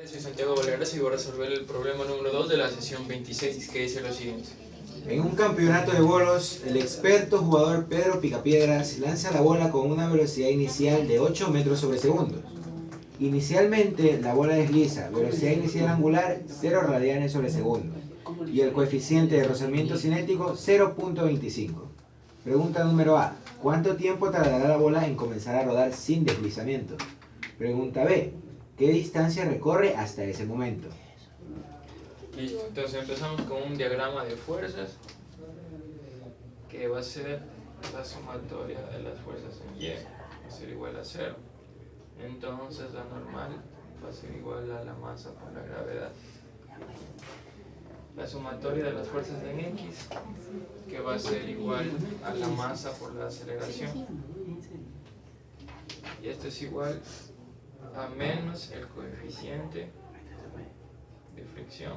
Soy Santiago Valeras y voy a resolver el problema número 2 de la sesión 26, que dice lo siguiente. En un campeonato de bolos, el experto jugador Pedro Picapiedras lanza la bola con una velocidad inicial de 8 metros sobre segundo. Inicialmente, la bola desliza, velocidad inicial angular 0 radianes sobre segundo y el coeficiente de rozamiento cinético 0.25. Pregunta número A. ¿Cuánto tiempo tardará la bola en comenzar a rodar sin deslizamiento? Pregunta B. ¿Qué distancia recorre hasta ese momento? Listo, entonces empezamos con un diagrama de fuerzas que va a ser la sumatoria de las fuerzas en Y, va a ser igual a 0. Entonces la normal va a ser igual a la masa por la gravedad. La sumatoria de las fuerzas en X, que va a ser igual a la masa por la aceleración. Y esto es igual a menos el coeficiente de fricción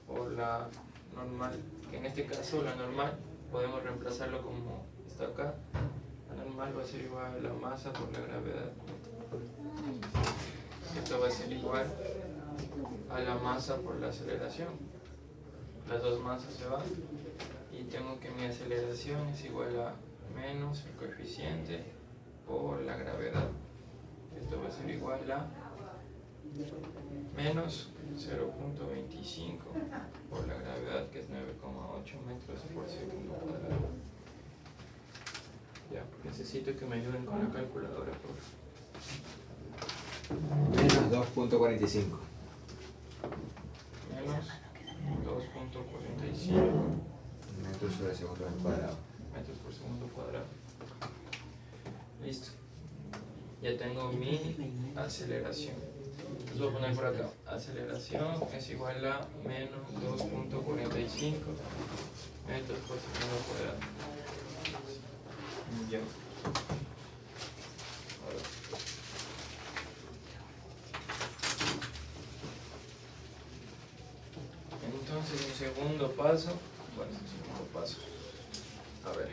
por la normal, que en este caso la normal podemos reemplazarlo como está acá. La normal va a ser igual a la masa por la gravedad. Esto va a ser igual a la masa por la aceleración. Las dos masas se van y tengo que mi aceleración es igual a menos el coeficiente por la gravedad. Esto va a ser igual a menos 0.25 por la gravedad, que es 9,8 metros por segundo cuadrado. Ya, necesito que me ayuden con la calculadora, por favor. Menos 2.45. Menos 2.45 metros sobre segundo al cuadrado. metros por segundo cuadrado. Listo. Ya tengo mi aceleración. Entonces voy a poner por acá. Aceleración es igual a menos 2.45 metros por segundo cuadrado. Ya. Ahora. Entonces, un segundo paso. ¿Cuál es el segundo paso? A ver.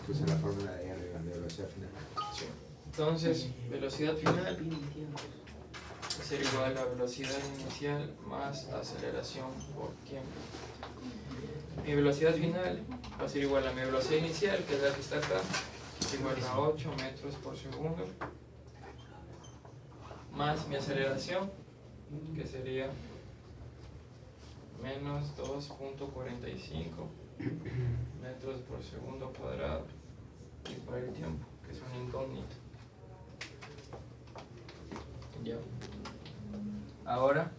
Puse la fórmula de arriba, de velocidad final. Sí. Entonces, velocidad final va a ser igual a velocidad inicial más aceleración por tiempo. Mi velocidad final va a ser igual a mi velocidad inicial, que es la que está acá, es igual a 8 metros por segundo, más mi aceleración, que sería menos 2.45 metros por segundo cuadrado, y por el tiempo, que es una incógnita. Ya. Ahora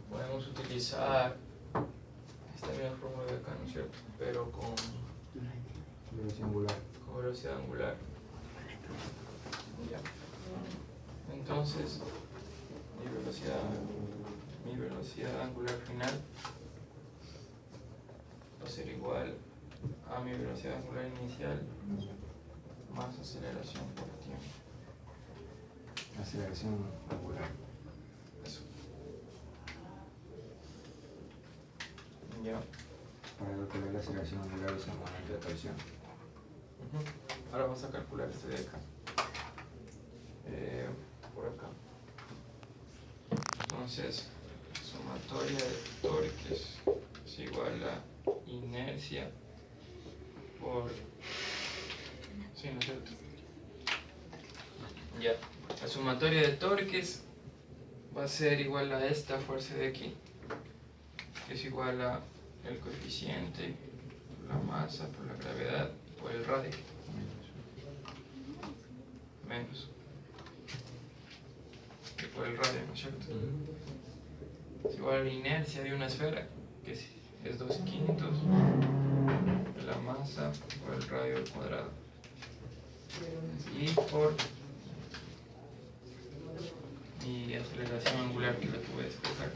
podemos utilizar esta misma fórmula de acá, ¿no es cierto? Pero con Velocidad angular. velocidad angular. Ya. Entonces, mi velocidad angular final va a ser igual a mi velocidad angular inicial más aceleración por tiempo. Aceleración angular. Eso. Ya. Para calcular la aceleración angular es el momento de torsión. Ahora vamos a calcular este de acá. Por acá. Entonces, sumatoria de torques es igual a inercia por... Sí, ¿no es cierto? Ya. La sumatoria de torques va a ser igual a esta fuerza de aquí, que es igual a el coeficiente, la masa por la gravedad, por el radio. Menos. Y por el radio, ¿no es cierto? Es igual a la inercia de una esfera, que es 2/5 de la masa por el radio al cuadrado. Y por mi aceleración angular, que la tuve que despejar.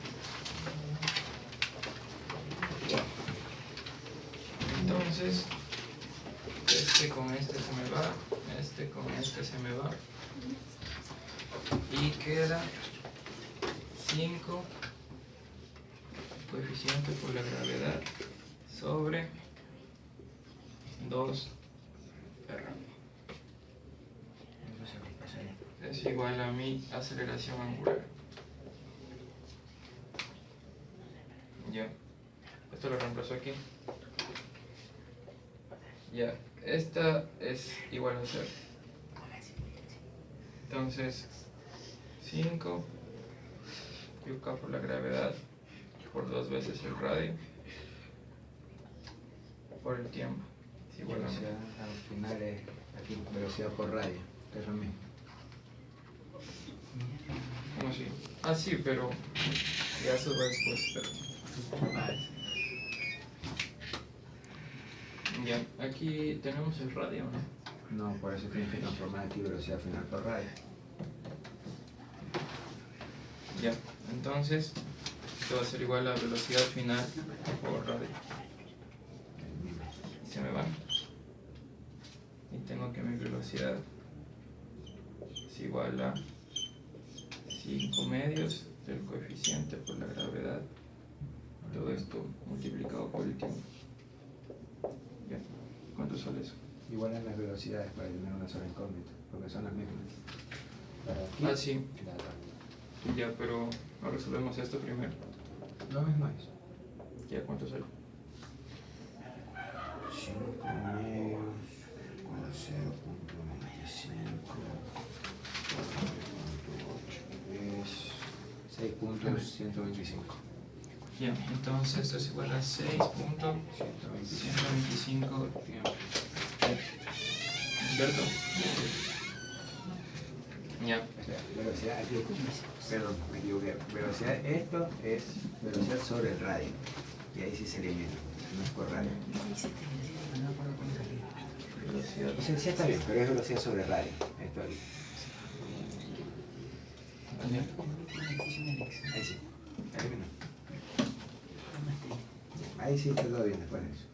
Entonces, este con este se me va, este con este se me va, y queda 5 coeficiente por la gravedad sobre 2R. es igual a mi aceleración angular. Ya, esto lo reemplazo aquí. Ya, esta es igual a 0. Entonces, 5 UK por la gravedad por 2 veces el radio por el tiempo. Es igual a Velocidad al final es aquí, velocidad por radio, que es lo mismo. ¿Cómo así? Ah, sí, pero ya eso va después. Ya, aquí tenemos el radio, ¿no? No, por eso tienes que transformar aquí velocidad final por radio. Ya, entonces esto va a ser igual a velocidad final por radio. Y se me van. Y tengo que mi velocidad es igual a 5 medios del coeficiente por la gravedad. Todo esto multiplicado por el tiempo. Ya, ¿cuánto sale eso? Igual en las velocidades para tener una sola incógnita, porque son las mismas. Ah, sí. Ya, pero no resolvemos esto primero. Lo mismo es. Ya, ¿cuánto sale? 5 medios con 0.95 es 6.125. Ya, entonces esto es igual a 6.125 tiempo. ¿Cierto? Ya. Velocidad aquí, perdón, me equivoqué. Velocidad, esto es velocidad sobre el radio. Y ahí sí se elimina, no es por radio. Velocidad. O sea, sí está bien, pero es velocidad sobre radio. Esto aquí. Ahí sí. Elimina. Ahí sí está todo bien después de eso.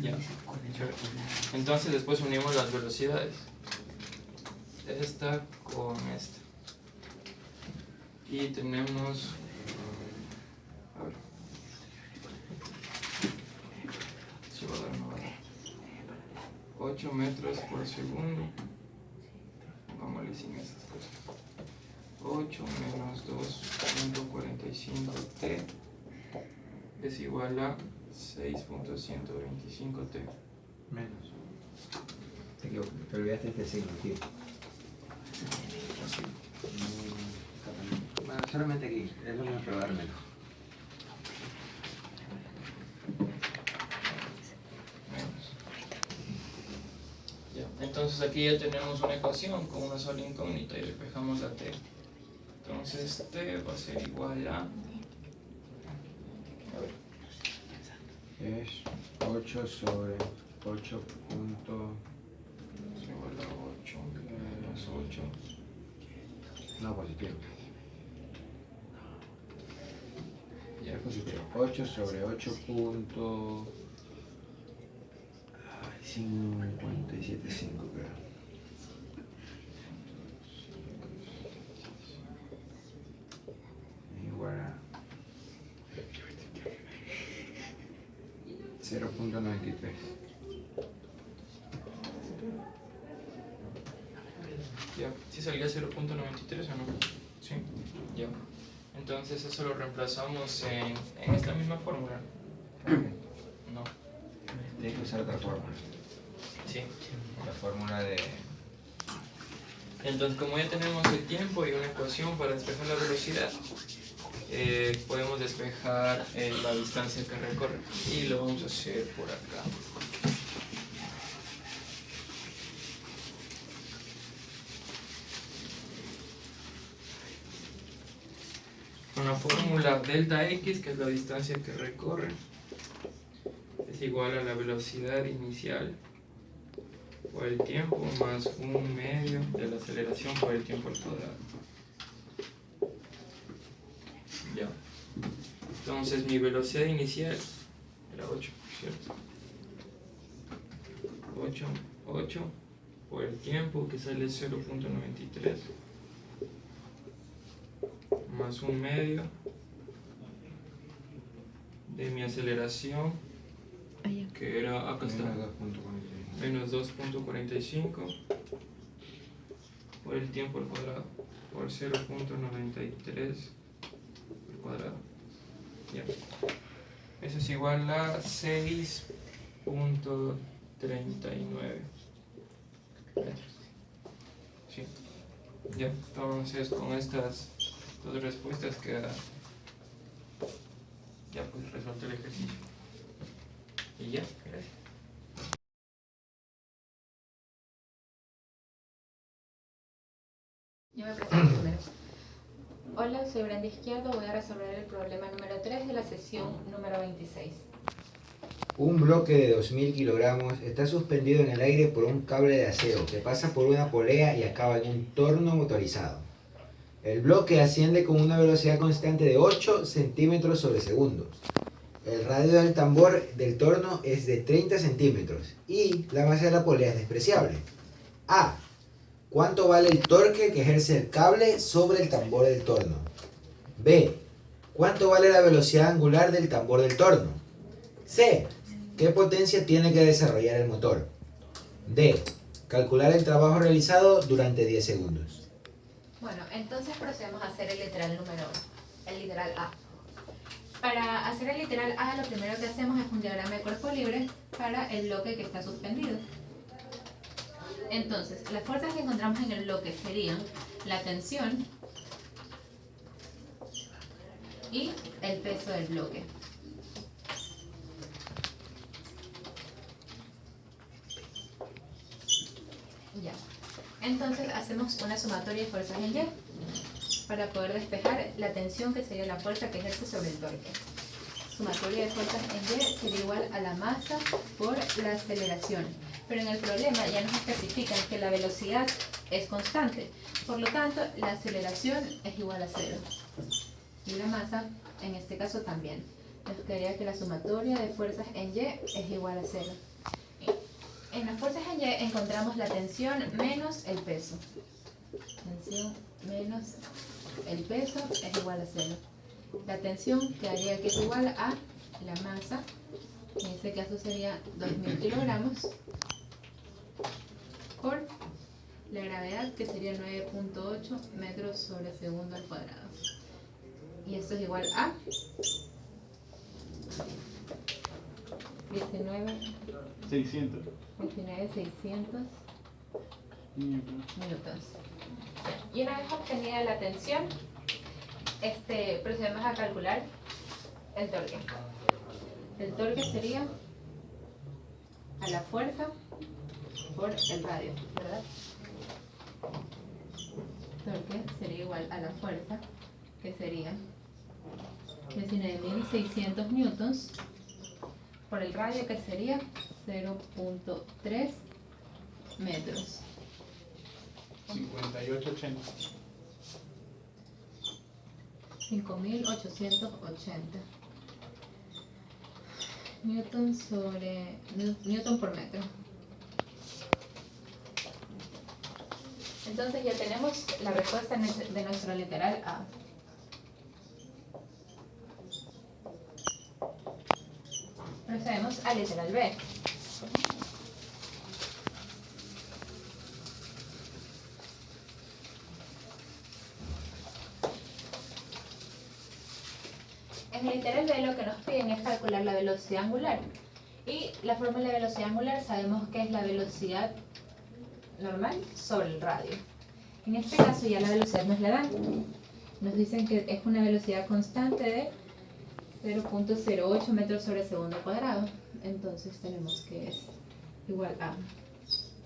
Ya. Entonces después unimos las velocidades. Esta con esta. Y tenemos... A ver. Si va a dar, no va a dar. 8 metros por segundo. Pongámosle sin estas cosas. 8 menos 2.45 T es igual a 6.125 T. Menos. Te olvidaste este signo aquí. Así. Bueno, solamente aquí, es lo mismo probar menos. Menos. Ya. Entonces aquí ya tenemos una ecuación con una sola incógnita y despejamos la T. Entonces T va a ser igual a... A ver. Es 8 sobre 8 punto... Es igual a 8 menos 8. No, positivo. Ya. Es positivo. 8 sobre 8 punto... 57,5 creo. Igual a 0.93. Ya, ¿sí salía 0.93 o no? Sí, ya. Entonces eso lo reemplazamos en esta misma fórmula. No. Tienes que usar otra fórmula. Sí. La fórmula de... Entonces como ya tenemos el tiempo y una ecuación para despejar la velocidad, podemos despejar la distancia que recorre. Y lo vamos a hacer por acá. Con la fórmula delta x, que es la distancia que recorre, es igual a la velocidad inicial por el tiempo más un medio de la aceleración por el tiempo al cuadrado. Ya. Entonces mi velocidad inicial era 8, ¿cierto? 8 por el tiempo, que sale 0.93 más un medio de mi aceleración, que era, acá está, menos 2.45 por el tiempo al cuadrado, por 0.93 al cuadrado. Ya. Eso es igual a 6.39 metros. Sí. Ya, entonces con estas dos respuestas queda ya pues resuelto el ejercicio. Y ya, gracias. Yo me presento primero. Hola, soy Brenda Izquierdo. Voy a resolver el problema número 3 de la sesión número 26. Un bloque de 2000 kilogramos está suspendido en el aire por un cable de acero que pasa por una polea y acaba en un torno motorizado. El bloque asciende con una velocidad constante de 8 centímetros sobre segundos. El radio del tambor del torno es de 30 centímetros y la masa de la polea es despreciable. A. ¿Cuánto vale el torque que ejerce el cable sobre el tambor del torno? B. ¿Cuánto vale la velocidad angular del tambor del torno? C. ¿Qué potencia tiene que desarrollar el motor? D. Calcular el trabajo realizado durante 10 segundos. Bueno, entonces procedemos a hacer el literal el literal A. Para hacer el literal A, lo primero que hacemos es un diagrama de cuerpo libre para el bloque que está suspendido. Entonces, las fuerzas que encontramos en el bloque serían la tensión y el peso del bloque. Ya. Entonces hacemos una sumatoria de fuerzas en Y para poder despejar la tensión que sería la fuerza que ejerce sobre el torque. Sumatoria de fuerzas en Y sería igual a la masa por la aceleración. Pero en el problema ya nos especifican que la velocidad es constante. Por lo tanto, la aceleración es igual a 0. Y la masa, en este caso también. Nos quedaría que la sumatoria de fuerzas en Y es igual a 0. En las fuerzas en Y encontramos la tensión menos el peso. Tensión menos el peso es igual a 0. La tensión quedaría que es igual a la masa, en este caso sería 2000 kilogramos, por la gravedad, que sería 9.8 metros sobre segundo al cuadrado. Y esto es igual a 600 newtons. Y una vez obtenida la tensión, procedemos a calcular el torque. El torque sería a la fuerza por el radio, ¿verdad? Torque sería igual a la fuerza, que sería 19.600 newtons, por el radio, que sería 0.3 metros. 5880. 5.880 newton por metro. Entonces ya tenemos la respuesta de nuestro literal A. Procedemos al literal B. En el literal B lo que nos piden es calcular la velocidad angular. Y la fórmula de velocidad angular sabemos que es la velocidad normal sobre el radio. En este caso ya la velocidad nos la dan. Nos dicen que es una velocidad constante de 0.08 metros sobre segundo cuadrado. Entonces tenemos que es igual a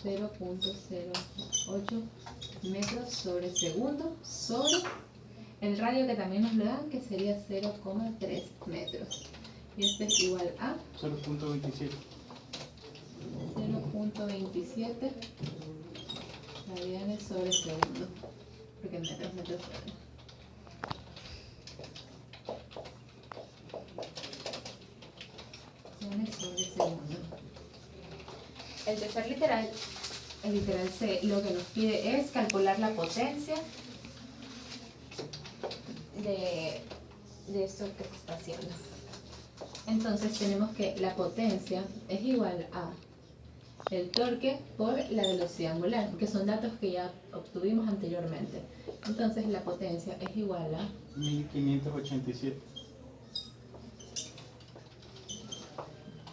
0.08 metros sobre segundo sobre el radio, que también nos lo dan, que sería 0,3 metros. Y esto es igual a 0.27. 0.27 radianes sobre segundo, porque metros sobre segundo. El tercer literal, el literal C, lo que nos pide es calcular la potencia de esto que se está haciendo. Entonces tenemos que la potencia es igual a el torque por la velocidad angular, que son datos que ya obtuvimos anteriormente. Entonces la potencia es igual a 1587.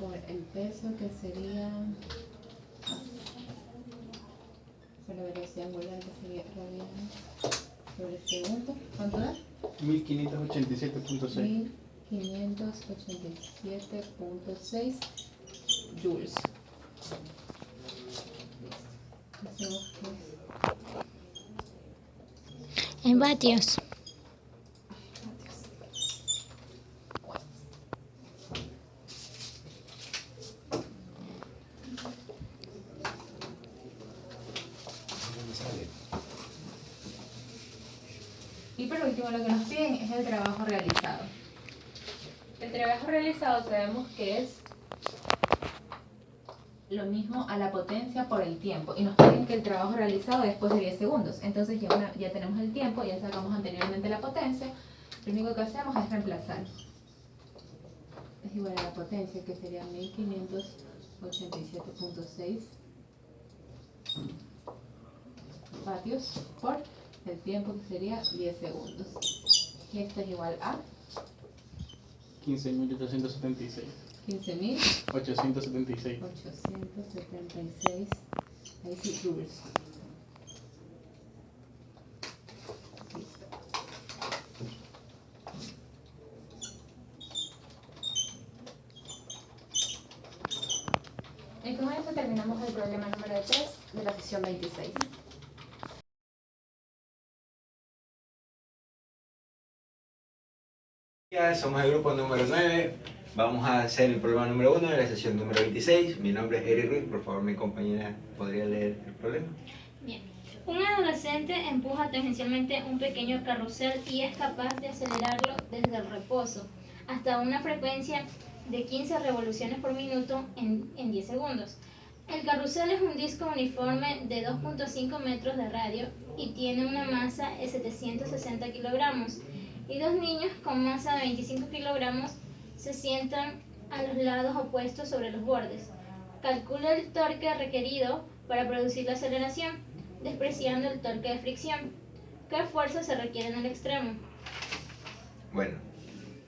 por el peso, que sería por la velocidad angular, que sería radianes sobre segundo. ¿Cuánto da? 1587.6. 1587.6 joules. Hacemos que En vatios. Y por último, lo que nos piden es el trabajo realizado. El trabajo realizado sabemos que es lo mismo a la potencia por el tiempo. Y nos piden que el trabajo realizado es después de 10 segundos. Entonces ya tenemos el tiempo, ya sacamos anteriormente la potencia. Lo único que hacemos es reemplazar. Es igual a la potencia, que sería 1587.6 vatios por el tiempo, que sería 10 segundos. Y esto es igual a 15.876. 15.876, 876. ahí sí, joules. Listo. Y con esto terminamos el problema número 3 de la sesión 26. Somos el grupo número 9. Vamos a hacer el problema número 1 de la sesión número 26. Mi nombre es Eric Ruiz. Por favor, mi compañera podría leer el problema. Bien. Un adolescente empuja tangencialmente un pequeño carrusel y es capaz de acelerarlo desde el reposo hasta una frecuencia de 15 revoluciones por minuto en 10 segundos. El carrusel es un disco uniforme de 2.5 metros de radio y tiene una masa de 760 kilogramos. Y dos niños con masa de 25 kilogramos se sientan a los lados opuestos sobre los bordes. Calcula el torque requerido para producir la aceleración, despreciando el torque de fricción. ¿Qué fuerza se requiere en el extremo? Bueno,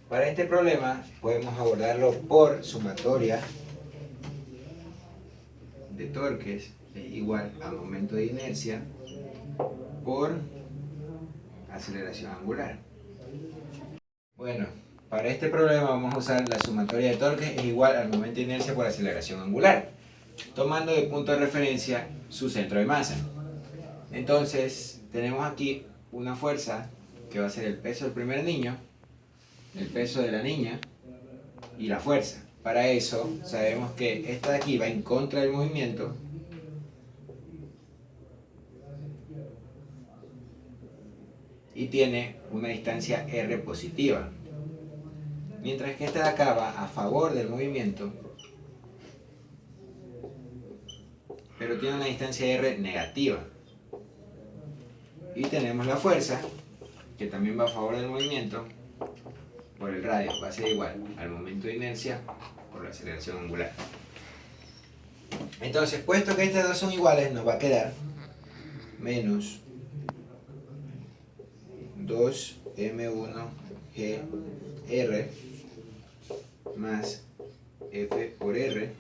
para este problema podemos abordarlo por sumatoria de torques es igual a momento de inercia por aceleración angular. Bueno, para este problema vamos a usar la sumatoria de torques es igual al momento de inercia por aceleración angular, tomando de punto de referencia su centro de masa. Entonces, tenemos aquí una fuerza que va a ser el peso del primer niño, el peso de la niña y la fuerza. Para eso, sabemos que esta de aquí va en contra del movimiento y tiene una distancia R positiva, mientras que esta de acá va a favor del movimiento, pero tiene una distancia R negativa. Y tenemos la fuerza, que también va a favor del movimiento, por el radio, va a ser igual al momento de inercia por la aceleración angular. Entonces, puesto que estas dos son iguales, nos va a quedar menos 2m1gr más F por R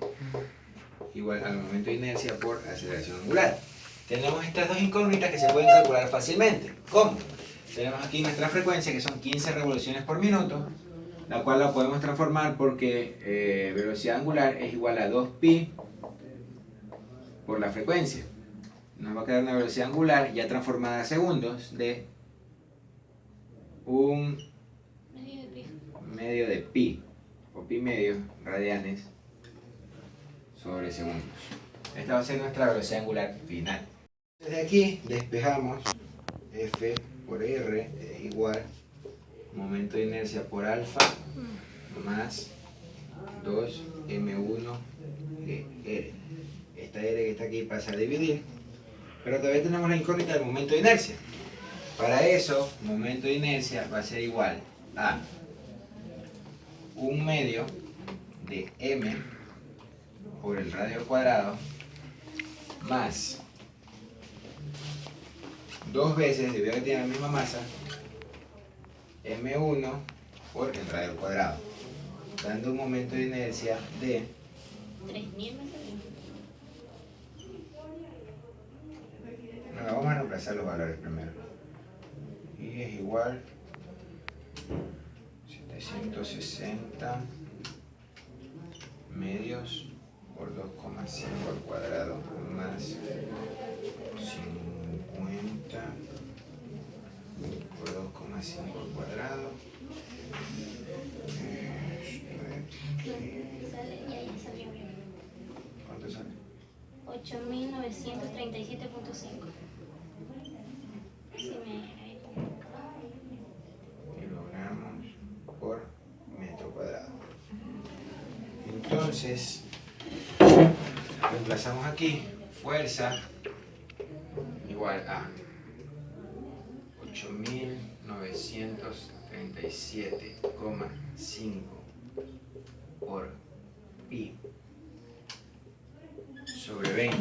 igual al momento de inercia por aceleración angular. Tenemos estas dos incógnitas que se pueden calcular fácilmente. ¿Cómo? Tenemos aquí nuestra frecuencia, que son 15 revoluciones por minuto, la cual la podemos transformar porque velocidad angular es igual a 2pi por la frecuencia. Nos va a quedar una velocidad angular ya transformada a segundos de un medio de pi, o pi medio radianes sobre segundos. Esta va a ser nuestra velocidad angular final. Desde aquí despejamos F por R igual momento de inercia por alfa más 2m1 R. Esta R que está aquí pasa a dividir, pero todavía tenemos la incógnita del momento de inercia. Para eso, momento de inercia va a ser igual a un medio de m por el radio al cuadrado más 2 veces, debido a que tiene la misma masa, m1 por el radio al cuadrado, dando un momento de inercia de 3000 metros. bueno, vamos a reemplazar los valores primero. Y es igual 760 medios por 2,5 al cuadrado más 50 por 2,5 al cuadrado. Sale, ya salió bien. ¿Cuánto sale? 8937.5. Si me Kilogramos por metro cuadrado. Entonces, reemplazamos aquí fuerza igual a 8937,5 por pi sobre 20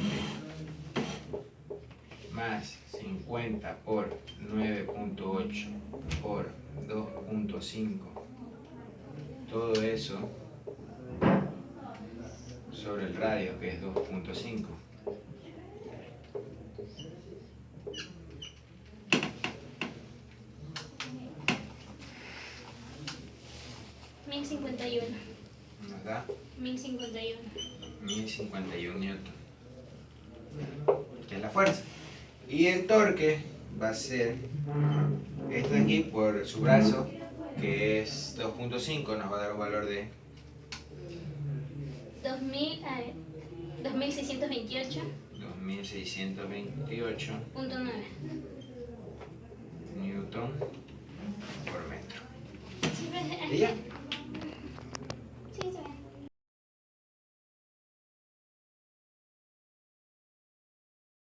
más 50 por 9.8 por 2.5, todo eso sobre el radio, que es 2.5. Nos da 1051 newton, que es la fuerza. Y el torque va a ser esto de aquí por su brazo, que es 2.5, nos va a dar un valor de 2628.9. 2628 newton por metro. Sí, ves, ¿Y ya?